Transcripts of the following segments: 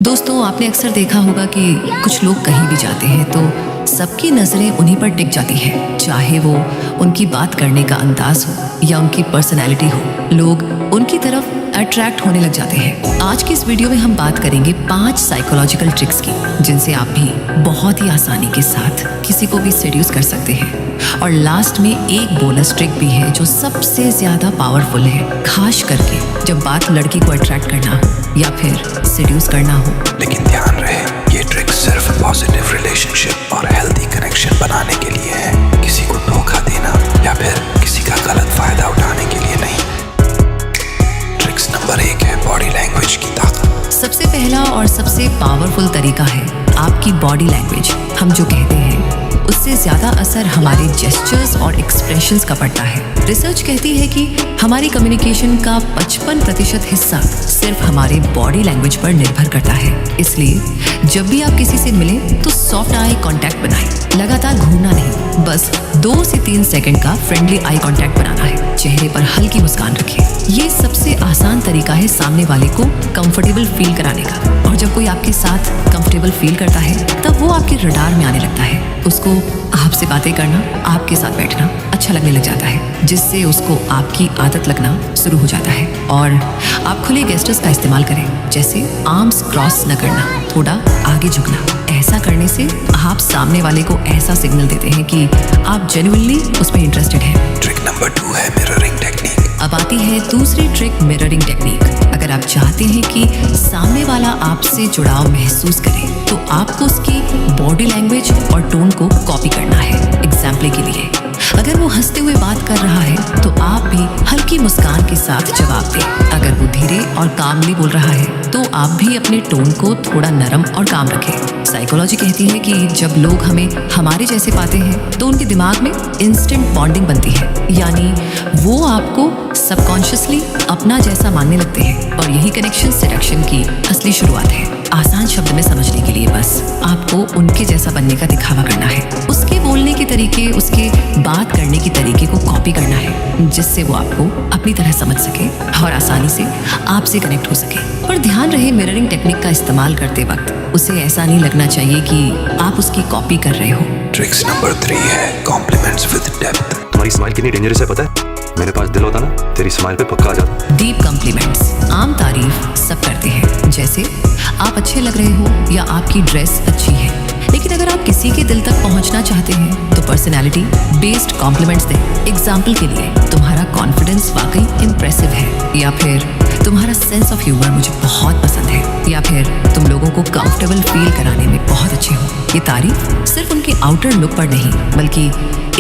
दोस्तों, आपने अक्सर देखा होगा कि कुछ लोग कहीं भी जाते हैं तो सबकी नज़रें उन्हीं पर टिक जाती है, चाहे वो उनकी बात करने का अंदाज हो या उनकी पर्सनैलिटी हो। लोग उनकी तरफ अट्रैक्ट होने लग जाते हैं। आज की इस वीडियो में हम बात करेंगे 5 साइकोलॉजिकल ट्रिक्स की, जिनसे आप भी बहुत ही आसानी के साथ किसी को भी सेड्यूस कर सकते हैं। और लास्ट में एक बोनस ट्रिक भी है जो सबसे ज्यादा पावरफुल है, खास करके जब बात लड़की को अट्रैक्ट करना हो या फिर सेड्यूस करना हो। लेकिन ध्यान रहे, ये ट्रिक सिर्फ पॉजिटिव रिलेशनशिप और हेल्दी कनेक्शन बनाने के लिए है, किसी को धोखा देना या फिर किसी का गलत फायदा उठाने के लिए नहीं। ट्रिक्स नंबर 1 है बॉडी लैंग्वेज की ताकत। सबसे पहला और सबसे पावरफुल तरीका है आपकी बॉडी लैंग्वेज। हम जो कहते हैं उससे ज्यादा असर हमारे जेस्चर्स और एक्सप्रेशंस का पड़ता है। रिसर्च कहती है कि हमारी कम्युनिकेशन का 55% हिस्सा सिर्फ हमारे बॉडी लैंग्वेज पर निर्भर करता है। इसलिए जब भी आप किसी से मिलें तो सॉफ्ट आई कांटेक्ट बनाएं। लगातार घूरना नहीं, बस 2 से 3 सेकंड का फ्रेंडली आई कांटेक्ट बनाना है। चेहरे पर हल्की मुस्कान रखें। ये सबसे आसान तरीका है सामने वाले को कंफर्टेबल फील कराने का। और जब कोई आपके साथ कंफर्टेबल फील करता है तब वो आपके रडार में आने लगता है। उसको आपसे बातें करना, आपके साथ बैठना अच्छा लगने लग जाता है, जिससे उसको आपकी आदत लगना शुरू हो जाता है। और आप खुले गेस्टर्स का इस्तेमाल करें, जैसे आर्म्स क्रॉस न करना, थोड़ा आगे झुकना। ऐसा करने से आप सामने वाले को ऐसा सिग्नल देते हैं कि आप जेन्युइनली उसमें इंटरेस्टेड हैं। ट्रिक नंबर 2 है मिररिंग टेक्निक। अब आती है दूसरी ट्रिक, मिररिंग टेक्निक। अगर आप चाहते हैं कि सामने वाला आपसे जुड़ाव महसूस करे तो आपको उसकी बॉडी लैंग्वेज और टोन को कॉपी करना है। एग्जाम्पल के लिए, अगर वो हंसते हुए बात कर रहा है तो आप भी हल्की मुस्कान के साथ जवाब दें। अगर वो धीरे और कामली बोल रहा है तो आप भी अपने टोन को थोड़ा नरम और काम रखें। साइकोलॉजी कहती है कि जब लोग हमें हमारे जैसे पाते हैं तो उनके दिमाग में इंस्टेंट बॉन्डिंग बनती है, यानी वो आपको सबकॉन्शियसली अपना जैसा मानने लगते हैं। और यही कनेक्शन सेडक्शन की असली शुरुआत है। आसान शब्द में समझने के लिए बस आपको उनके जैसा बनने का दिखावा करना है। उसके बोलने के तरीके, उसके बात करने के तरीके को कॉपी करना है, जिससे वो आपको अपनी तरह समझ सके और आसानी से आपसे कनेक्ट हो सके। और ध्यान रहे, मिररिंग टेक्निक का इस्तेमाल करते वक्त उसे ऐसा नहीं लगना चाहिए कि आप उसकी कॉपी कर रहे हो। ट्रिक्स नंबर 3 है कॉम्प्लीमेंट्स विद डेप्थ। तुम्हारी स्माइल कितनी डेंजरस है पता है? मेरे पास दिल होता ना, तेरी स्माइल पे पक्का आ जाता। डीप कॉम्प्लीमेंट्स, आम तारीफ सब करते हैं, जैसे आप अच्छे लग रहे हो या आपकी ड्रेस अच्छी है। लेकिन अगर आप किसी के दिल तक पहुंचना चाहते हैं तो पर्सनैलिटी बेस्ड कॉम्प्लीमेंट्स दें। एग्जाम्पल के लिए, तुम्हारा कॉन्फिडेंस वाकई इम्प्रेसिव है, या फिर तुम्हारा सेंस ऑफ ह्यूमर मुझे बहुत पसंद है, या फिर तुम लोगों को कंफर्टेबल फील कराने में बहुत अच्छे हो। ये तारीफ सिर्फ उनके आउटर लुक पर नहीं बल्कि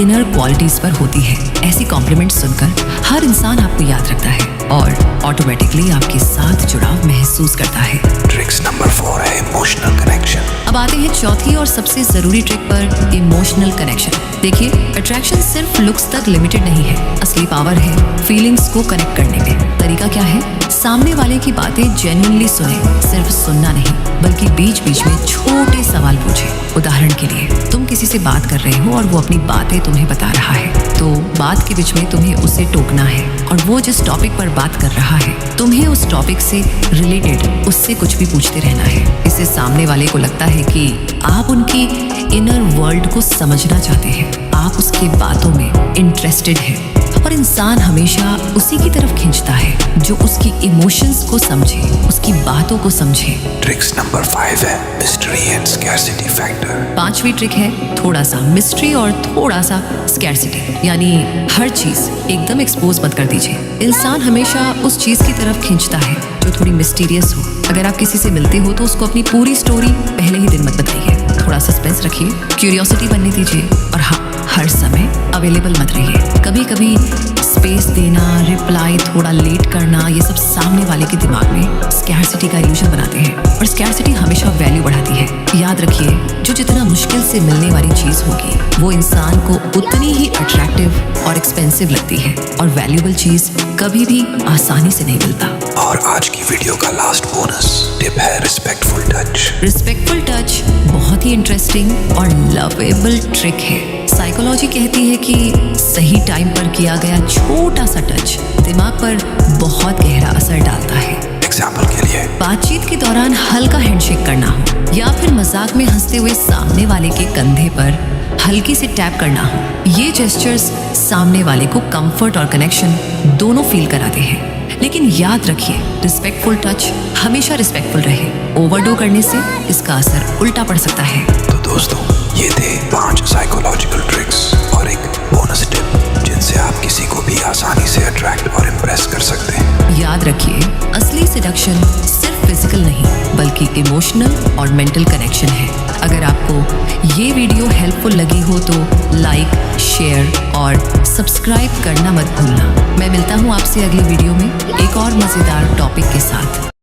इनर क्वालिटीज पर होती है। ऐसी कॉम्प्लीमेंट सुनकर हर इंसान आपको याद रखता है और ऑटोमेटिकली आपके साथ जुड़ाव महसूस करता है। ट्रिक्स नंबर 4 है इमोशनल कनेक्शन। अब आते हैं चौथी और सबसे जरूरी ट्रिक पर, इमोशनल कनेक्शन। देखिए, अट्रैक्शन सिर्फ लुक्स तक लिमिटेड नहीं है, असली पावर है फीलिंग्स को कनेक्ट करने में। तरीका क्या है? सामने वाले की बातें जेन्युइनली सुने, सिर्फ सुनना नहीं बल्कि बीच बीच में छोटे सवाल पूछें। उदाहरण के लिए, तुम किसी से बात कर रहे हो और वो अपनी बातें तुम्हें बता रहा है, तो बात के बीच में तुम्हें उसे टोकना है। और वो जिस टॉपिक पर बात कर रहा है, तुम्हें उस टॉपिक से रिलेटेड उससे कुछ भी पूछते रहना है। इससे सामने वाले को लगता है कि आप उनकी इनर वर्ल्ड को समझना चाहते हैं, आप उसकी बातों में इंटरेस्टेड हैं। और इंसान हमेशा उसी की तरफ खींचता है जो उसकी इमोशंस को समझे, उसकी बातों को समझे। ट्रिक्स नंबर 5 है मिस्ट्री एंड स्कैरसिटी फैक्टर। 5वीं ट्रिक है थोड़ा सा मिस्ट्री और थोड़ा सा स्कैरसिटी, यानी हर चीज एकदम एक्सपोज मत कर दीजिए। इंसान हमेशा उस चीज की तरफ खींचता है जो थोड़ी मिस्टीरियस हो। अगर आप किसी से मिलते हो तो उसको अपनी पूरी स्टोरी पहले ही दिन मत बताइए, थोड़ा सस्पेंस रखिए, क्यूरियोसिटी बनने दीजिए। और हाँ, हर समय अवेलेबल मत रहिए। कभी कभी स्पेस देना, रिप्लाई थोड़ा लेट करना, ये सब सामने वाले के दिमाग में स्कैरसिटी का इल्यूजन बनाते हैं। और स्कैरसिटी हमेशा वैल्यू बढ़ाती है। याद रखिए, जो जितना मुश्किल से मिलने वाली चीज होगी वो इंसान को उतनी ही अट्रैक्टिव और एक्सपेंसिव लगती है। और वैल्यूएबल चीज कभी भी आसानी से नहीं मिलता। और आज की वीडियो का लास्ट बोनस टिप है रिस्पेक्टफुल टच। रिस्पेक्टफुल टच बहुत ही इंटरेस्टिंग और लवेबल ट्रिक है। साइकोलॉजी कहती है कि सही टाइम पर किया गया छोटा सा टच दिमाग पर बहुत गहरा असर डालता है। एग्जाम्पल के लिए बातचीत के दौरान हल्का हैंडशेक करना हो या फिर मजाक में हंसते हुए सामने वाले के कंधे पर हल्की से टैप करना हो, ये जेस्चर्स सामने वाले को कंफर्ट और कनेक्शन दोनों फील कराते हैं। लेकिन याद रखिए, रिस्पेक्टफुल टच हमेशा रिस्पेक्टफुल रहे। ओवरडो करने से इसका असर उल्टा पड़ सकता है। तो दोस्तों, ये थे 5 साइकोलॉजिकल ट्रिक्स और एक बोनस टिप जिनसे आप किसी को भी आसानी से अट्रैक्ट और इम्प्रेस कर सकते हैं। याद रखिए, असली सेडक्शन सिर्फ फिजिकल नहीं बल्कि इमोशनल और मेंटल कनेक्शन है। अगर आपको ये वीडियो हेल्पफुल लगी हो तो लाइक, शेयर और सब्सक्राइब करना मत भूलना। मैं मिलता हूँ आपसे अगली वीडियो में एक और मज़ेदार टॉपिक के साथ।